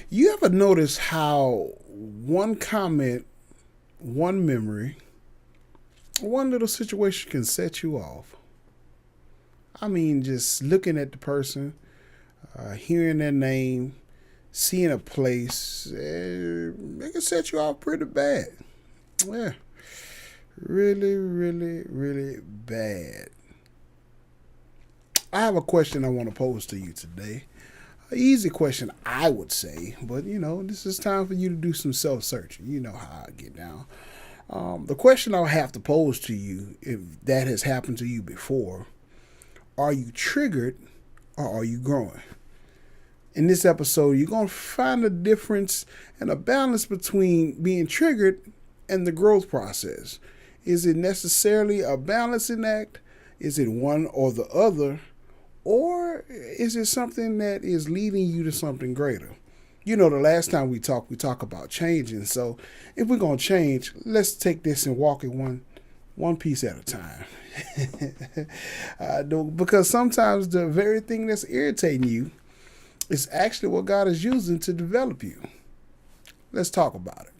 You ever notice how one comment, one memory, one little situation can set you off? I mean, just looking at the person, hearing their name, seeing a place, it can set you off pretty bad. Yeah, really, really, really bad. I have a question I want to pose to you today. An easy question, I would say, but this is time for you to do some self searching. You know how I get down. The question I'll have to pose to you, if that has happened to you before, are you triggered or are you growing? In this episode, you're going to find a difference and a balance between being triggered and the growth process. Is it necessarily a balancing act? Is it one or the other? Or is it something that is leading you to something greater? The last time we talk about changing. So if we're going to change, let's take this and walk it one piece at a time. Because sometimes the very thing that's irritating you is actually what God is using to develop you. Let's talk about it.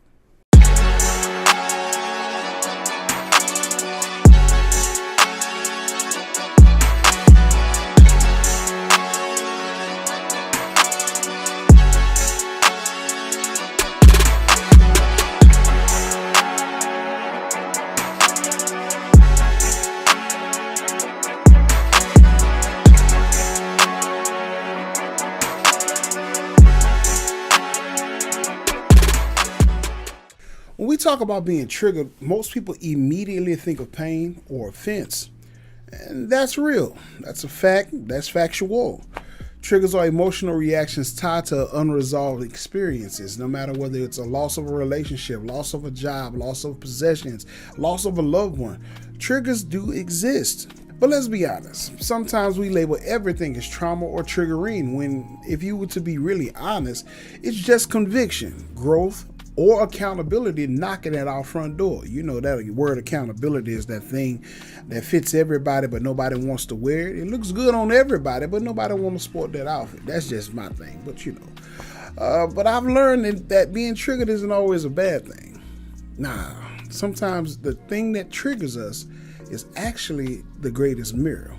When we talk about being triggered, most people immediately think of pain or offense. And that's real. That's a fact. That's factual. Triggers are emotional reactions tied to unresolved experiences, no matter whether it's a loss of a relationship, loss of a job, loss of possessions, loss of a loved one. Triggers do exist. But let's be honest, sometimes we label everything as trauma or triggering when, if you were to be really honest, it's just conviction, growth, or accountability knocking at our front door. You know that word accountability is that thing that fits everybody, but nobody wants to wear it. It looks good on everybody, but nobody wants to sport that outfit. That's just my thing, but But I've learned that being triggered isn't always a bad thing. Nah, sometimes the thing that triggers us is actually the greatest mirror.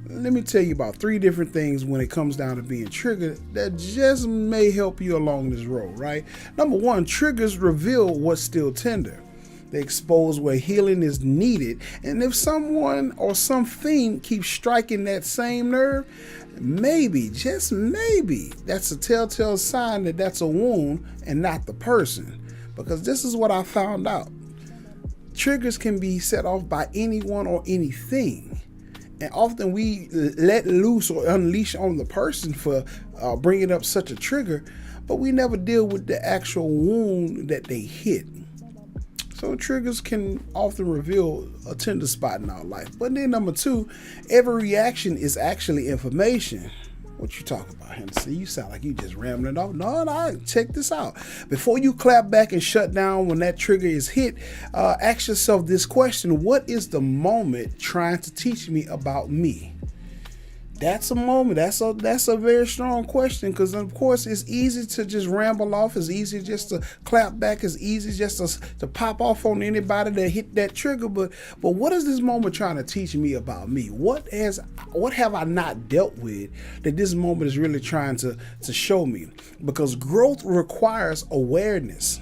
Let me tell you about 3 different things when it comes down to being triggered that just may help you along this road, right? Number 1, triggers reveal what's still tender. They expose where healing is needed. And if someone or something keeps striking that same nerve, maybe, just maybe, that's a telltale sign that that's a wound and not the person. Because this is what I found out. Triggers can be set off by anyone or anything. And often we let loose or unleash on the person for bringing up such a trigger, but we never deal with the actual wound that they hit. So triggers can often reveal a tender spot in our life. But then number 2, every reaction is actually information. What you talking about, Henderson? You sound like you just rambling off. No, check this out. Before you clap back and shut down when that trigger is hit, ask yourself this question. What is the moment trying to teach me about me? That's a moment. That's a very strong question, because of course it's easy to just ramble off. It's easy just to clap back. It's easy just to pop off on anybody that hit that trigger. But what is this moment trying to teach me about me? What have I not dealt with that this moment is really trying to show me? Because growth requires awareness,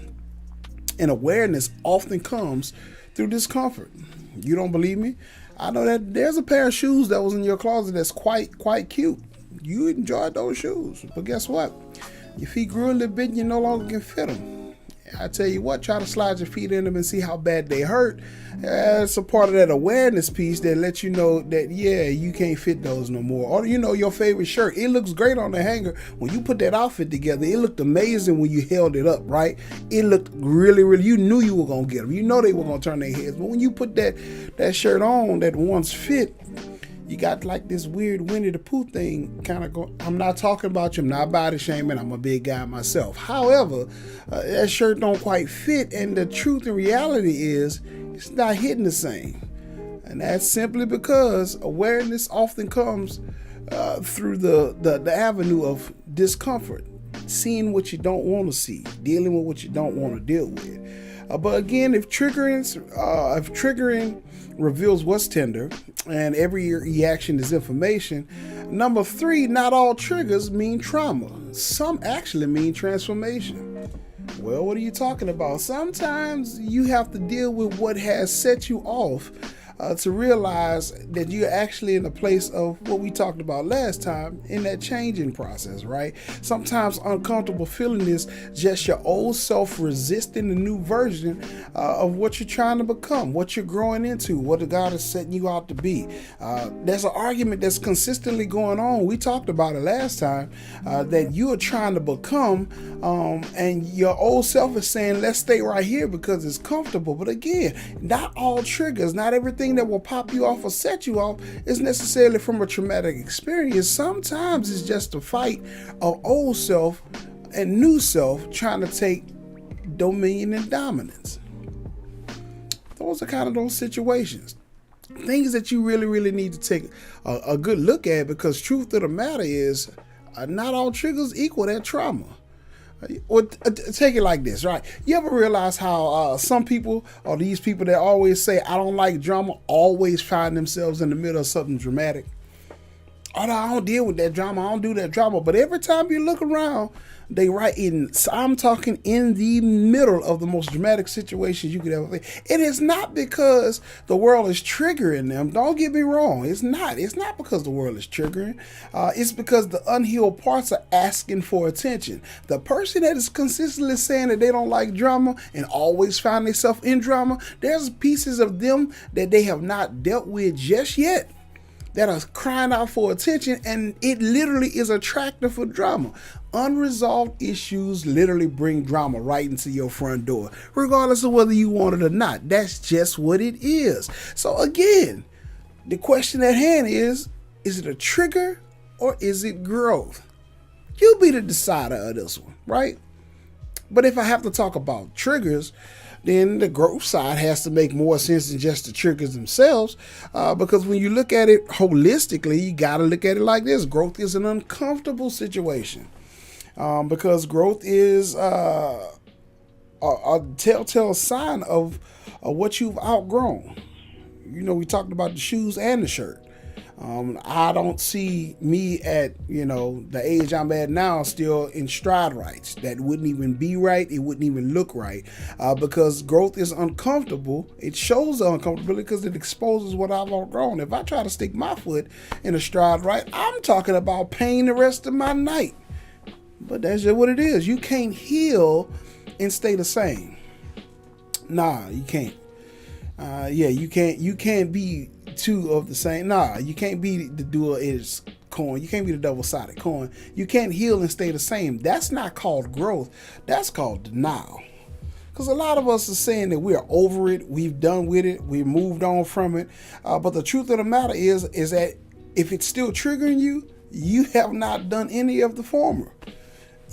and awareness often comes through discomfort. You don't believe me? I know that there's a pair of shoes that was in your closet that's quite cute. You enjoyed those shoes, but guess what? Your feet grew a little bit and you no longer can fit them. I tell you what, try to slide your feet in them and see how bad they hurt. It's a part of that awareness piece that lets you know that, yeah, you can't fit those no more. Or, your favorite shirt, it looks great on the hanger. When you put that outfit together, it looked amazing when you held it up, right? It looked really, really, you knew you were going to get them. You know they were going to turn their heads. But when you put that shirt on that once fit, you got like this weird Winnie the Pooh thing kind of going. I'm not talking about you. I'm not body shaming. I'm a big guy myself. However, that shirt don't quite fit. And the truth and reality is it's not hitting the same. And that's simply because awareness often comes through the avenue of discomfort. seeing what you don't want to see, dealing with what you don't want to deal with. But again, if triggering reveals what's tender, and every reaction is information. Number 3, not all triggers mean trauma. Some actually mean transformation. Well, what are you talking about? Sometimes you have to deal with what has set you off to realize that you're actually in a place of what we talked about last time in that changing process, right? Sometimes uncomfortable feeling is just your old self resisting the new version of what you're trying to become, what you're growing into, what God is setting you out to be. There's an argument that's consistently going on. We talked about it last time, that you are trying to become, and your old self is saying, let's stay right here because it's comfortable. But again, not all triggers, not everything that will pop you off or set you off is necessarily from a traumatic experience. Sometimes it's just a fight of old self and new self trying to take dominion and dominance. Those are kind of those situations. Things that you really need to take a good look at, because truth of the matter is not all triggers equal that trauma. Or take it like this, right? You ever realize how some people, or these people that always say, I don't like drama, always find themselves in the middle of something dramatic? Oh, no, I don't deal with that drama. I don't do that drama. But every time you look around, they right in, I'm talking in the middle of the most dramatic situations you could ever think. It is not because the world is triggering them. Don't get me wrong. It's not. It's not because the world is triggering. It's because the unhealed parts are asking for attention. The person that is consistently saying that they don't like drama and always find themselves in drama, there's pieces of them that they have not dealt with just yet, that are crying out for attention, and it literally is attractive for drama. Unresolved issues literally bring drama right into your front door, regardless of whether you want it or not. That's just what it is. So again, the question at hand is it a trigger or is it growth? You be the decider of this one, right? But if I have to talk about triggers, then the growth side has to make more sense than just the triggers themselves, because when you look at it holistically, you got to look at it like this. Growth is an uncomfortable situation, because growth is a telltale sign of what you've outgrown. You know, we talked about the shoes and the shirt. I don't see me at, the age I'm at now still in stride rights. That wouldn't even be right. It wouldn't even look right, because growth is uncomfortable. It shows uncomfortability because it exposes what I've outgrown. If I try to stick my foot in a stride right, I'm talking about pain the rest of my night. But that's just what it is. You can't heal and stay the same. Nah, you can't. You can't be two of the same. Nah, you can't be the dual-edged coin. You can't be the double-sided coin. You can't heal and stay the same. That's not called growth. That's called denial. Because a lot of us are saying that we're over it, we've done with it, we've moved on from it. But the truth of the matter is that if it's still triggering you, you have not done any of the former.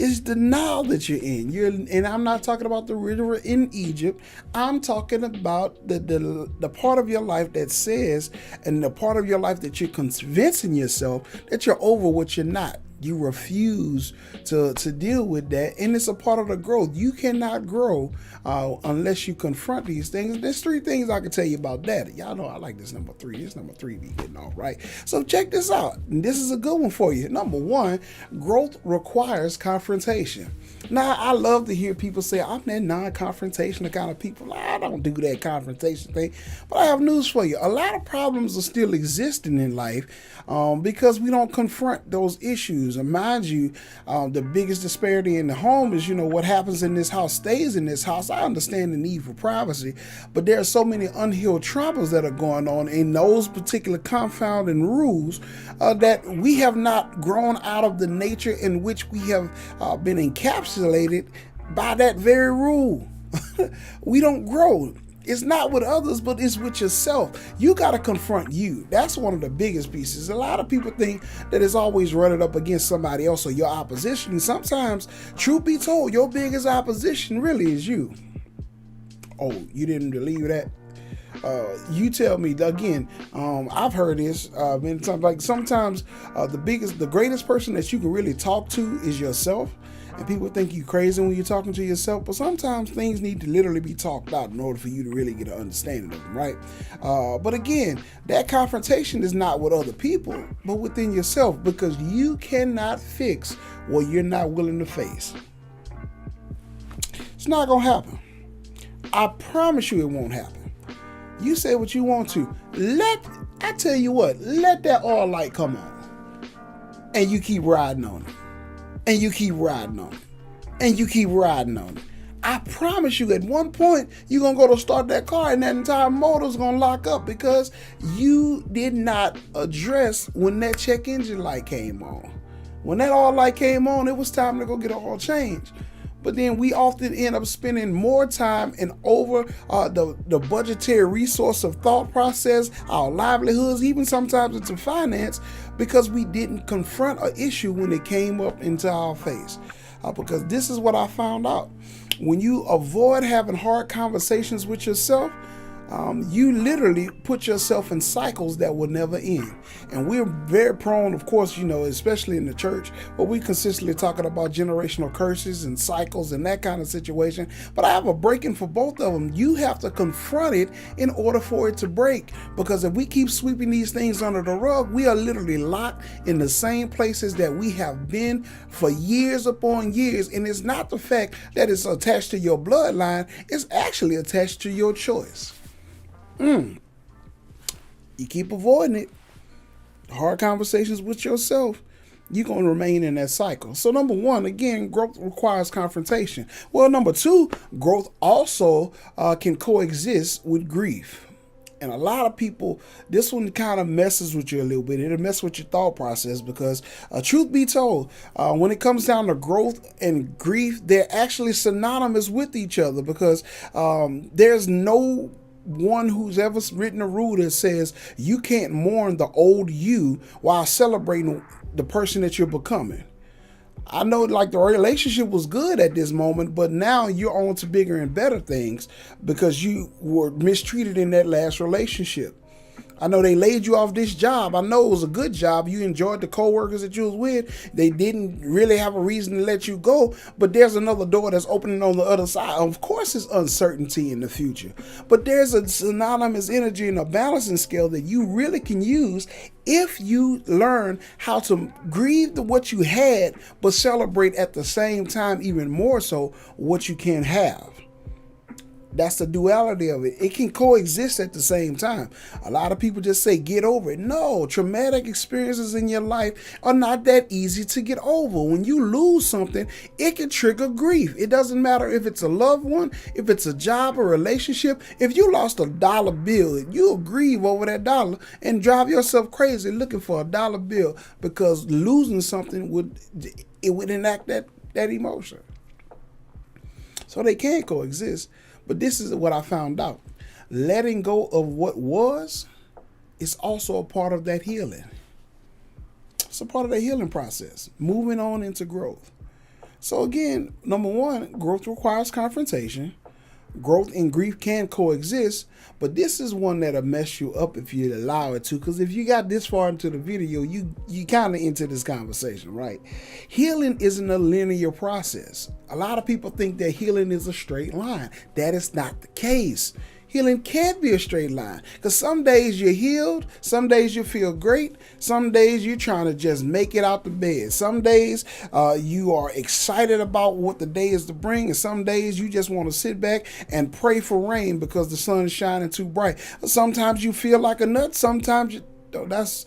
It's denial that you're in. And I'm not talking about the river in Egypt. I'm talking about the part of your life that says, and the part of your life that you're convincing yourself that you're over what you're not. You refuse to deal with that, and it's a part of the growth. You cannot grow unless you confront these things. There's 3 things I can tell you about that. Y'all know I like this number 3. This number 3 be getting all right. So check this out. This is a good one for you. Number 1, growth requires confrontation. Now, I love to hear people say, I'm that non-confrontational kind of people. I don't do that confrontation thing. But I have news for you. A lot of problems are still existing in life because we don't confront those issues. And mind you, the biggest disparity in the home is, what happens in this house stays in this house. I understand the need for privacy, but there are so many unhealed traumas that are going on in those particular confounding rules that we have not grown out of the nature in which we have been encapsulated by that very rule. We don't grow. It's not with others, but it's with yourself. You got to confront you. That's one of the biggest pieces. A lot of people think that it's always running up against somebody else or your opposition. And sometimes, truth be told, your biggest opposition really is you. Oh, you didn't believe that? You tell me again. I've heard this many times. Like sometimes, the greatest person that you can really talk to is yourself. And people think you crazy when you're talking to yourself, but sometimes things need to literally be talked out in order for you to really get an understanding of them, right? But again, that confrontation is not with other people, but within yourself, because you cannot fix what you're not willing to face. It's not going to happen. I promise you it won't happen. You say what you want to. I tell you what, let that oil light come on. And you keep riding on it. And you keep riding on it. And you keep riding on it. I promise you at one point, you're going to go to start that car and that entire motor's going to lock up because you did not address when that check engine light came on. When that oil light came on, it was time to go get an oil change. But then we often end up spending more time and over the budgetary resource of thought process, our livelihoods, even sometimes into finance, because we didn't confront an issue when it came up into our face. Because this is what I found out. When you avoid having hard conversations with yourself, you literally put yourself in cycles that will never end. And we're very prone, of course, especially in the church, but we consistently talking about generational curses and cycles and that kind of situation. But I have a break-in for both of them. You have to confront it in order for it to break. Because if we keep sweeping these things under the rug, we are literally locked in the same places that we have been for years upon years. And it's not the fact that it's attached to your bloodline, it's actually attached to your choice. You keep avoiding it, hard conversations with yourself, you're going to remain in that cycle. So number one, again, growth requires confrontation. Well, number two, growth also can coexist with grief. And a lot of people, this one kind of messes with you a little bit. It'll mess with your thought process because truth be told, when it comes down to growth and grief, they're actually synonymous with each other because there's no one who's ever written a rule that says you can't mourn the old you while celebrating the person that you're becoming. I know like the relationship was good at this moment, but now you're on to bigger and better things because you were mistreated in that last relationship. I know they laid you off this job. I know it was a good job. You enjoyed the coworkers that you was with. They didn't really have a reason to let you go, but there's another door that's opening on the other side. Of course, it's uncertainty in the future, but there's a synonymous energy and a balancing scale that you really can use if you learn how to grieve what you had, but celebrate at the same time, even more so, what you can have. That's the duality of it. It can coexist at the same time. A lot of people just say, get over it. No, traumatic experiences in your life are not that easy to get over. When you lose something, it can trigger grief. It doesn't matter if it's a loved one, if it's a job or relationship. If you lost $1 bill, you'll grieve over that dollar and drive yourself crazy looking for $1 bill because losing something would enact that emotion. So they can coexist. But this is what I found out. Letting go of what was is also a part of that healing. It's a part of the healing process. Moving on into growth. So again, number one, growth requires confrontation. Growth and grief can coexist, but this is one that'll mess you up if you allow it to, because if you got this far into the video, you kind of into this conversation, right? Healing isn't a linear process. A lot of people think that healing is a straight line. That is not the case. Healing can't be a straight line because some days you're healed, some days you feel great, some days you're trying to just make it out the bed. Some days you are excited about what the day is to bring, and some days you just want to sit back and pray for rain because the sun is shining too bright. Sometimes you feel like a nut, sometimes you that's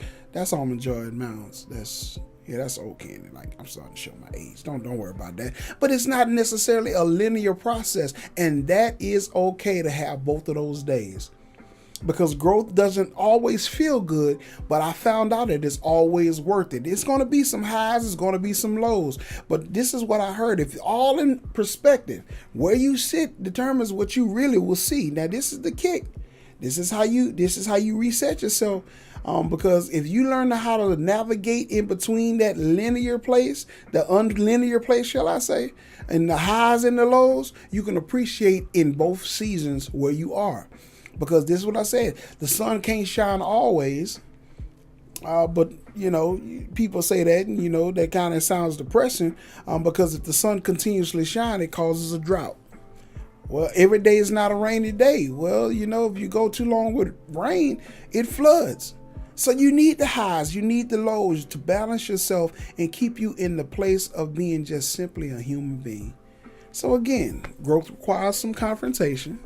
Almond Joy Mounds. That's old candy. Like, I'm starting to show my age. Don't worry about that. But it's not necessarily a linear process. And that is okay to have both of those days. Because growth doesn't always feel good, but I found out that it's always worth it. It's going to be some highs, it's going to be some lows. But this is what I heard. If all in perspective, where you sit determines what you really will see. Now, this is the kick. This is how you reset yourself. Because if you learn how to navigate in between that linear place, the unlinear place, shall I say, and the highs and the lows, you can appreciate in both seasons where you are. Because this is what I said, the sun can't shine always, But people say that, and that kind of sounds depressing, because if the sun continuously shines, it causes a drought. Well, every day is not a rainy day. Well, if you go too long with rain, it floods. So you need the highs, you need the lows to balance yourself and keep you in the place of being just simply a human being. So again, growth requires some confrontation.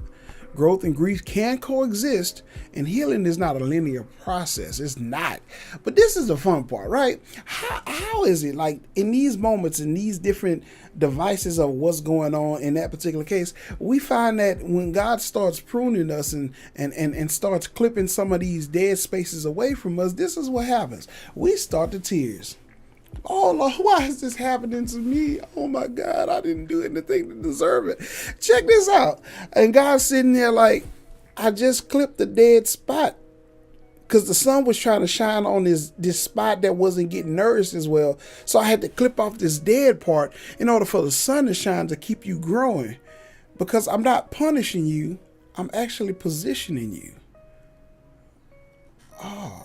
Growth and grief can coexist, and healing is not a linear process. It's not. But this is the fun part, right? How is it like in these moments, in these different devices of what's going on in that particular case, we find that when God starts pruning us and starts clipping some of these dead spaces away from us, this is what happens. We start to tears. Oh Lord, why is this happening to me? Oh my God, I didn't do anything to deserve it. Check this out. And God's sitting there like, I just clipped the dead spot, because the sun was trying to shine on this spot that wasn't getting nourished as well. So I had to clip off this dead part in order for the sun to shine to keep you growing. Because I'm not punishing you, I'm actually positioning you. Oh.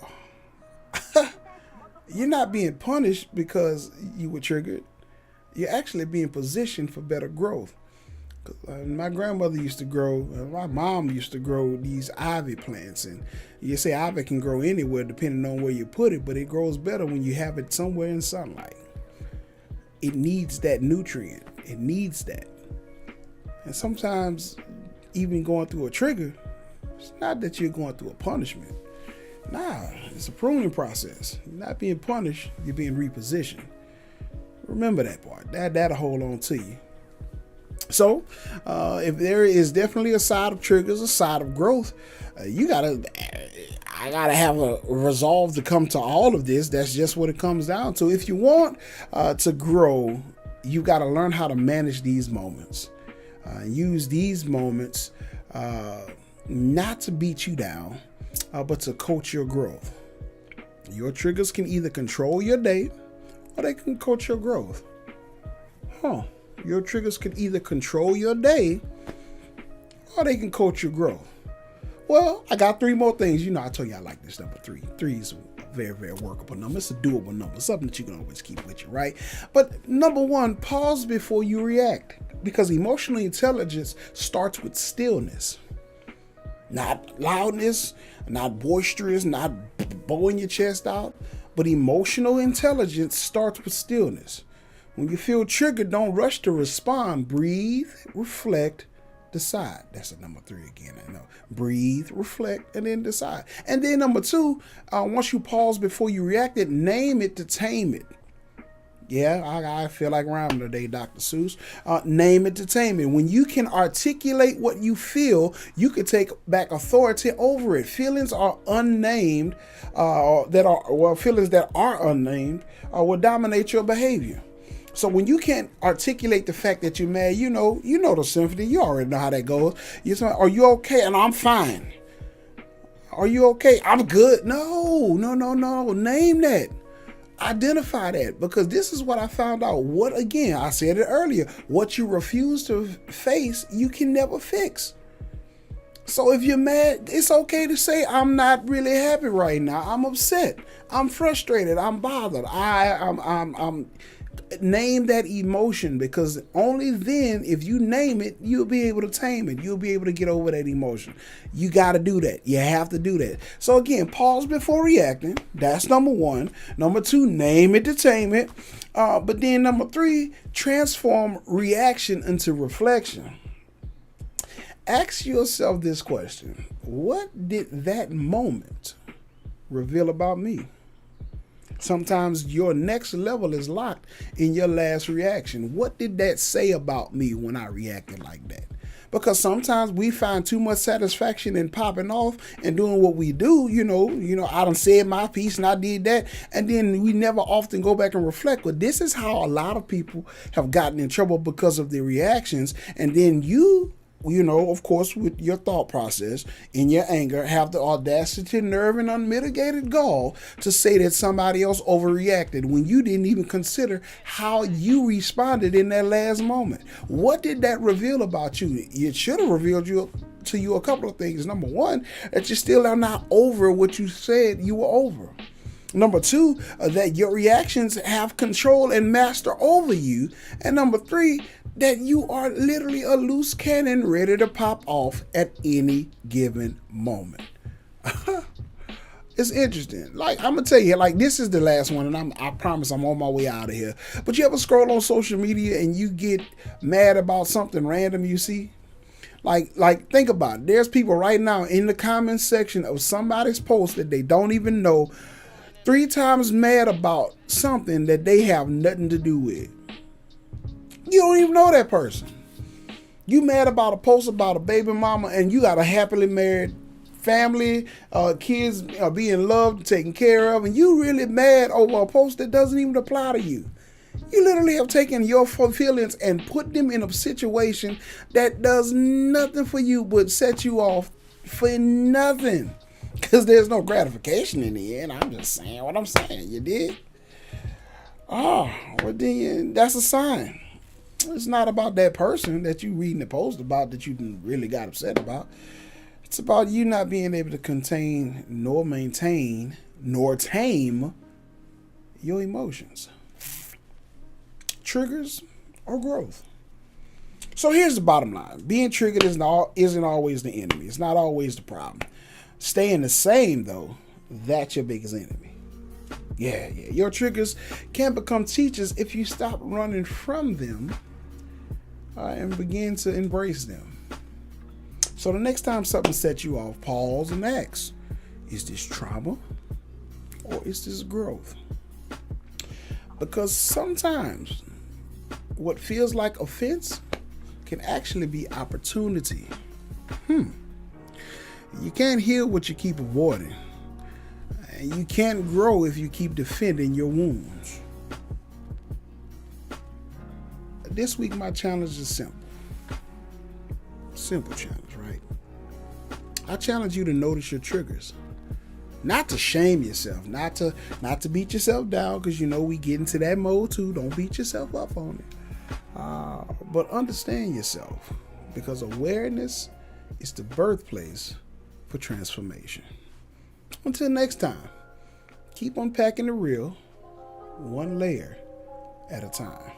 You're not being punished because you were triggered. You're actually being positioned for better growth. My grandmother used to grow, my mom used to grow these ivy plants. And you say ivy can grow anywhere depending on where you put it, but it grows better when you have it somewhere in sunlight. It needs that nutrient. It needs that. And sometimes even going through a trigger, it's not that you're going through a punishment. Nah, it's a pruning process. You're not being punished, you're being repositioned. Remember that part. That'll hold on to you. So, if there is definitely a side of triggers, a side of growth, I gotta have a resolve to come to all of this. That's just what it comes down to. If you want to grow, you gotta learn how to manage these moments. Use these moments not to beat you down, but to coach your growth. Your triggers can either control your day or they can coach your growth. Your triggers can either control your day or they can coach your growth. Well, I got 3 more things. I told you I like this number 3. 3 is a very, very workable number. It's a doable number, something that you can always keep with you, right? But number 1, pause before you react, because emotional intelligence starts with stillness. Not loudness, not boisterous, not blowing your chest out, but emotional intelligence starts with stillness. When you feel triggered, don't rush to respond. Breathe, reflect, decide. That's a number 3 again, I know. Breathe, reflect, and then decide. And then number 2, once you pause before you react, name it to tame it. Yeah, I feel like rhyming today, Dr. Seuss. Name it to tame it. When you can articulate what you feel, you can take back authority over it. Feelings are unnamed, feelings that are unnamed will dominate your behavior. So when you can't articulate the fact that you're mad, you know the symphony. You already know how that goes. You say, "Are you okay?" And I'm fine. Are you okay? I'm good. No. Name that. Identify that, because this is what I found out. I said it earlier, what you refuse to face, you can never fix. So if you're mad, it's okay to say, I'm not really happy right now. I'm upset. I'm frustrated. I'm bothered. I'm name that emotion, because only then, if you name it, you'll be able to tame it. You'll be able to get over that emotion. You got to do that. You have to do that. So again, pause before reacting. That's number 1. Number 2, name it to tame it. But then number 3, transform reaction into reflection. Ask yourself this question: what did that moment reveal about me? Sometimes your next level is locked in your last reaction. What did that say about me when I reacted like that? Because sometimes we find too much satisfaction in popping off and doing what we do. I done said my piece and I did that. And then we never often go back and reflect. But this is how a lot of people have gotten in trouble, because of their reactions. And then you, of course, with your thought process, in your anger, have the audacity, nerve, and unmitigated gall to say that somebody else overreacted when you didn't even consider how you responded in that last moment. What did that reveal about you? It should have revealed to you a couple of things. Number 1, that you still are not over what you said you were over. Number two, that your reactions have control and master over you. And number three, that you are literally a loose cannon ready to pop off at any given moment. It's interesting. Like, I'm gonna tell you, like, this is the last one, and I promise I'm on my way out of here. But you ever scroll on social media and you get mad about something random you see? Like think about it. There's people right now in the comments section of somebody's post that they don't even know, 3 times mad about something that they have nothing to do with. You don't even know that person. You mad about a post about a baby mama, and you got a happily married family, kids are being loved, taken care of, and you really mad over a post that doesn't even apply to you. You literally have taken your feelings and put them in a situation that does nothing for you but set you off for nothing. Because there's no gratification in the end. I'm just saying what I'm saying. You did? Oh, well then that's a sign. It's not about that person that you reading the post about that you really got upset about. It's about you not being able to contain, nor maintain, nor tame your emotions. Triggers or growth. So here's the bottom line. Being triggered isn't always the enemy. It's not always the problem. Staying the same, though, that's your biggest enemy. Yeah. Your triggers can become teachers if you stop running from them and begin to embrace them. So the next time something sets you off, pause and ask, is this trauma or is this growth? Because sometimes what feels like offense can actually be opportunity. You can't heal what you keep avoiding. And you can't grow if you keep defending your wounds. This week, my challenge is simple. Simple challenge, right? I challenge you to notice your triggers. Not to shame yourself, not to beat yourself down, because you know we get into that mode too. Don't beat yourself up on it. But understand yourself, because awareness is the birthplace for transformation. Until next time, keep unpacking the real, one layer at a time.